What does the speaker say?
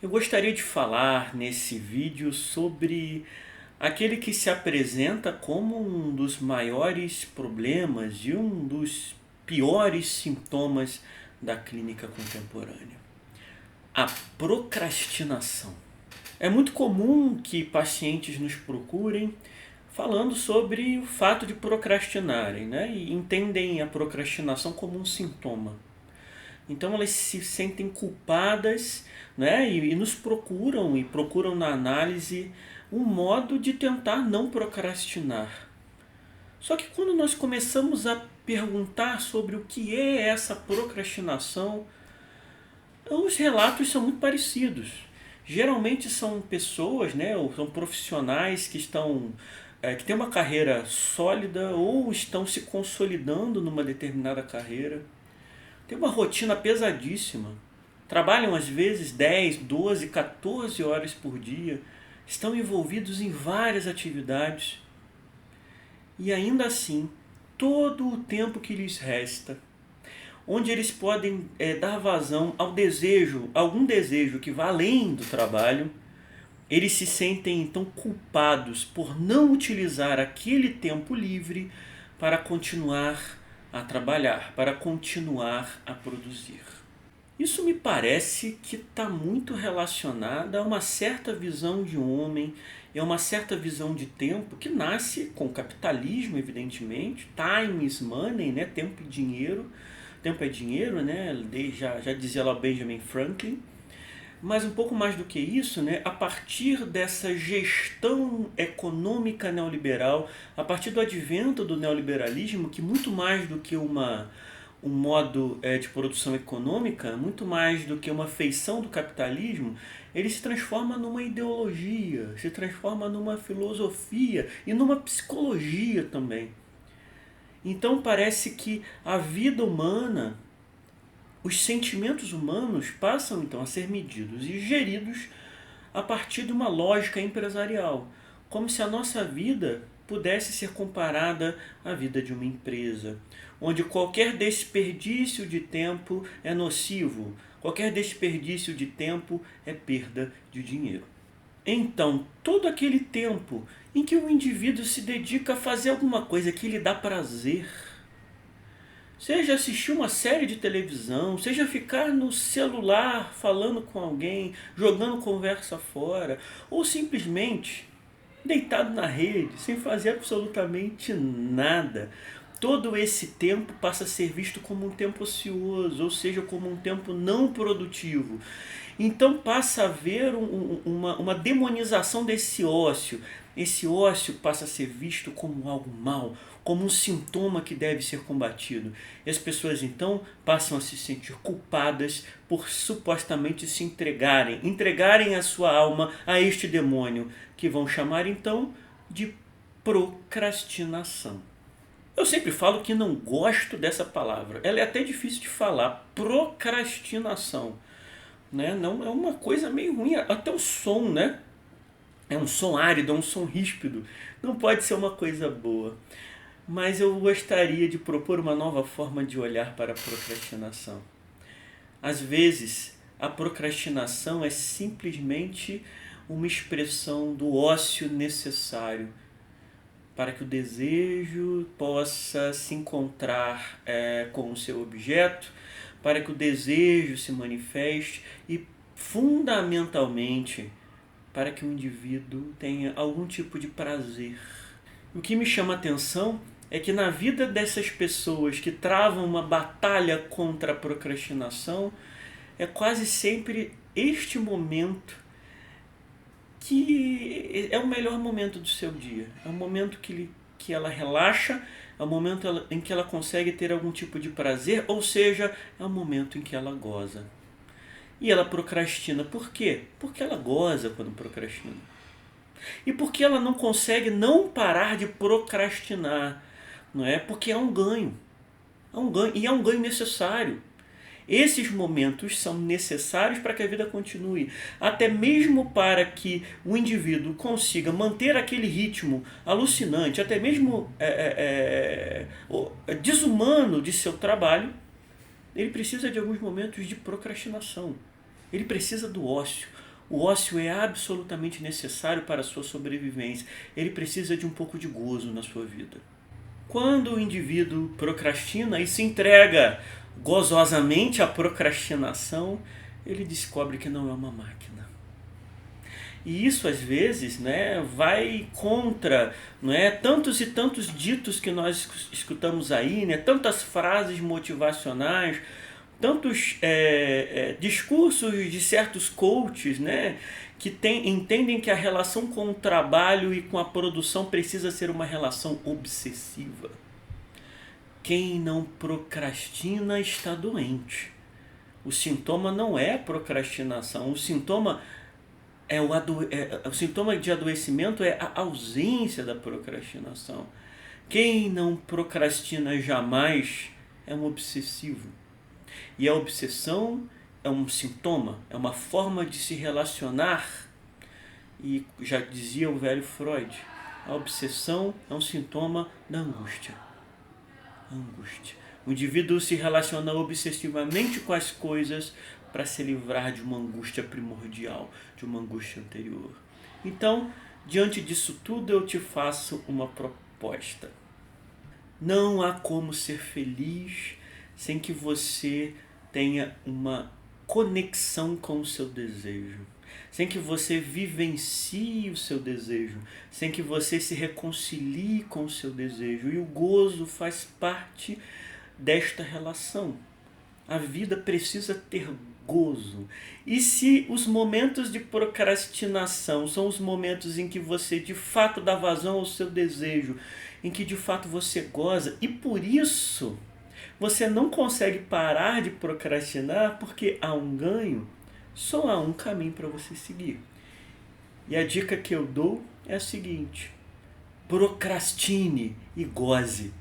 Eu gostaria de falar nesse vídeo sobre aquele que se apresenta como um dos maiores problemas e um dos piores sintomas da clínica contemporânea: a procrastinação. É muito comum que pacientes nos procurem falando sobre o fato de procrastinarem, né? E entendem a procrastinação como um sintoma. Então elas se sentem culpadas, né? E nos procuram e procuram na análise um modo de tentar não procrastinar. Só que quando nós começamos a perguntar sobre o que é essa procrastinação, os relatos são muito parecidos. Geralmente são pessoas, né, ou são profissionais que têm uma carreira sólida ou estão se consolidando numa determinada carreira. Tem uma rotina pesadíssima. Trabalham às vezes 10, 12, 14 horas por dia. Estão envolvidos em várias atividades. E ainda assim, todo o tempo que lhes resta, onde eles podem dar vazão ao desejo, algum desejo que vá além do trabalho, eles se sentem então culpados por não utilizar aquele tempo livre para continuar a trabalhar, para continuar a produzir. Isso me parece que está muito relacionado a uma certa visão de homem e a uma certa visão de tempo que nasce com o capitalismo, evidentemente. Time is money, né? Tempo e dinheiro. Tempo é dinheiro, né? Já dizia lá Benjamin Franklin. Mas um pouco mais do que isso, né? A partir dessa gestão econômica neoliberal, a partir do advento do neoliberalismo, que muito mais do que um modo de produção econômica, muito mais do que uma feição do capitalismo, ele se transforma numa ideologia, se transforma numa filosofia e numa psicologia também. Então parece que a vida humana, os sentimentos humanos passam então a ser medidos e geridos a partir de uma lógica empresarial, como se a nossa vida pudesse ser comparada à vida de uma empresa, onde qualquer desperdício de tempo é nocivo, qualquer desperdício de tempo é perda de dinheiro. Então, todo aquele tempo em que o indivíduo se dedica a fazer alguma coisa que lhe dá prazer, seja assistir uma série de televisão, seja ficar no celular falando com alguém, jogando conversa fora, ou simplesmente deitado na rede, sem fazer absolutamente nada. Todo esse tempo passa a ser visto como um tempo ocioso, ou seja, como um tempo não produtivo. Então passa a haver uma demonização desse ócio. Esse ócio passa a ser visto como algo mau, como um sintoma que deve ser combatido. E as pessoas então passam a se sentir culpadas por supostamente se entregarem a sua alma a este demônio, que vão chamar então de procrastinação. Eu sempre falo que não gosto dessa palavra. Ela é até difícil de falar. Procrastinação, né? Não é uma coisa meio ruim, até o som, né? É um som árido, é um som ríspido. Não pode ser uma coisa boa. Mas eu gostaria de propor uma nova forma de olhar para a procrastinação. Às vezes, a procrastinação é simplesmente uma expressão do ócio necessário para que o desejo possa se encontrar com o seu objeto, para que o desejo se manifeste e, fundamentalmente, para que o indivíduo tenha algum tipo de prazer. O que me chama a atenção é que na vida dessas pessoas que travam uma batalha contra a procrastinação, é quase sempre este momento que é o melhor momento do seu dia. É o momento que ela relaxa, é o momento em que ela consegue ter algum tipo de prazer, ou seja, é o momento em que ela goza. E ela procrastina. Por quê? Porque ela goza quando procrastina. E porque ela não consegue não parar de procrastinar, não é? Porque é um ganho. É um ganho, e é um ganho necessário. Esses momentos são necessários para que a vida continue, até mesmo para que o indivíduo consiga manter aquele ritmo alucinante, até mesmo desumano de seu trabalho. Ele precisa de alguns momentos de procrastinação. Ele precisa do ócio. O ócio é absolutamente necessário para a sua sobrevivência. Ele precisa de um pouco de gozo na sua vida. Quando o indivíduo procrastina e se entrega gozosamente à procrastinação, ele descobre que não é uma máquina. E isso às vezes, né, vai contra, não é, tantos e tantos ditos que nós escutamos aí, né, tantas frases motivacionais, tantos discursos de certos coaches, né, que entendem que a relação com o trabalho e com a produção precisa ser uma relação obsessiva. Quem não procrastina está doente. O sintoma não é a procrastinação, o sintoma de adoecimento é a ausência da procrastinação. Quem não procrastina jamais é um obsessivo. E a obsessão é um sintoma, é uma forma de se relacionar. E já dizia o velho Freud, a obsessão é um sintoma da angústia. O indivíduo se relaciona obsessivamente com as coisas para se livrar de uma angústia primordial, de uma angústia anterior. Então, diante disso tudo, eu te faço uma proposta. Não há como ser feliz sem que você tenha uma conexão com o seu desejo, sem que você vivencie o seu desejo, sem que você se reconcilie com o seu desejo. E o gozo faz parte desta relação. A vida precisa ter gozo. E se os momentos de procrastinação são os momentos em que você de fato dá vazão ao seu desejo, em que de fato você goza, e por isso você não consegue parar de procrastinar, porque há um ganho, só há um caminho para você seguir. E a dica que eu dou é a seguinte: procrastine e goze.